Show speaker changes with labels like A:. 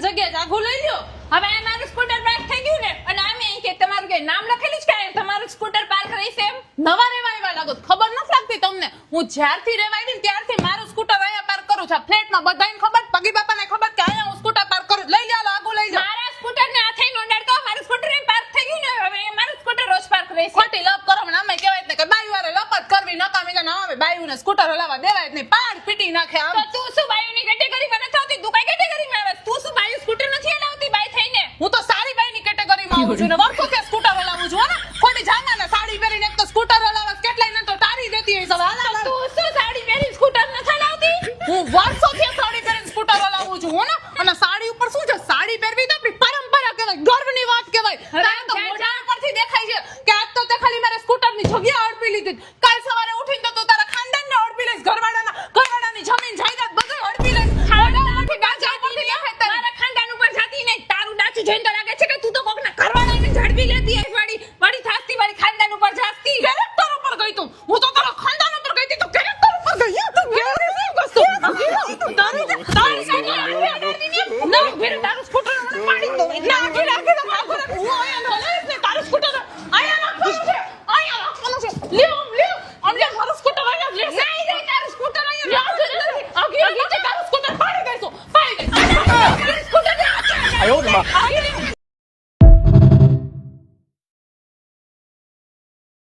A: જગ્યાએ આઘું લઈ લ્યો.
B: હવે આ મારું સ્કૂટર પાર્ક થઈ ગયું ને અને આમે અહીં કે તમારું કે નામ લખેલું છે કે તમારું સ્કૂટર પાર્ક રહેશે એમ.
A: નવા રેવા આવ્યા લાગો છો. ખબર નથી લાગતી તમને? હું જ્યારથી રેવા આવી ને ત્યારથી મારું સ્કૂટર અહીંયા પાર્ક કરું છું. ફ્લેટમાં બધાને ખબર, પગી બાપાને ખબર કે અહીંયા હું સ્કૂટર પાર્ક કરું છું. લઈ લ્યો, આઘું લઈ લ્યો.
B: મારા સ્કૂટરને હાથે નોંધાડતો મારું સ્કૂટર અહીં પાર્ક થઈ ગયું ને હવે મારું સ્કૂટર રોજ પાર્ક રહેશે.
A: ખોટી લપ કરો ને અમે કહેવાય જ ને કે બાઈવારે લપ જ કરવી, નકામી કે ના આવે બાઈઓને સ્કૂટર હલાવવા દેવાય જ નહીં. પાડ પીટી નાખે આમ.
B: તો તું શું બાયુની કેટેગરીમાં નથી આવતી? તું કઈ કેટેગરીમાં આવે? તું શું બાયુ સ્કૂટર નથી હલાવતી બાય થઈને?
A: હું તો સારી બાઈની કેટેગરીમાં આવું છું ને વર્ષોથી સ્કૂટર હલાવું છું. હો ને ખોટી જામાને સાડી પહેરીને એક તો સ્કૂટર હલાવસ, કેટલાય ને તો તારી દેતી હોય. હવે હાલ હાલ.
B: તું શું સાડી પહેરી સ્કૂટર નથી હલાવતી?
A: હું વર્ષોથી સાડી પહેરીને સ્કૂટર હલાવું છું. હો ને અને સાડી ઉપર શું છે? સાડી પહેરવી તો આપણી પરંપરા કહેવાય, ગર્વની વાત કહેવાય.
B: હવે
A: આ તો મોઢા પરથી દેખાય છે કે આજ તો તે ખાલી મારે સ્કૂટરની જગ્યા અડપી લીધી. કાલ સવારે ઉઠીને તો તું તારા ખાનદાનને અડપી લઈશ, ઘરવાળાની જમીન જાયદાદ બધું અડપી લઈશ. ખાનદાનમાંથી ડાચા ઉપરથી દેખાય તારી.
B: મારા ખાનદાન ઉપર જાતી નહીં. તારું ડાચું જોઈને તો લાગે છે કે તું તો કોકના ઘરવાળાને ઝડપી લેતી આઈસ વાળી થાસ્તી વાળી ખાનદાન ઉપર જાસ્તી.
A: કેરેક્ટર ઉપર ગઈ તું. હું તો તારા ખાનદાન ઉપર ગઈ હતી, તો કેરેક્ટર ઉપર ગઈ. તું કેરેક્ટર શું કરશો? તારી
B: તારી સાથે ના,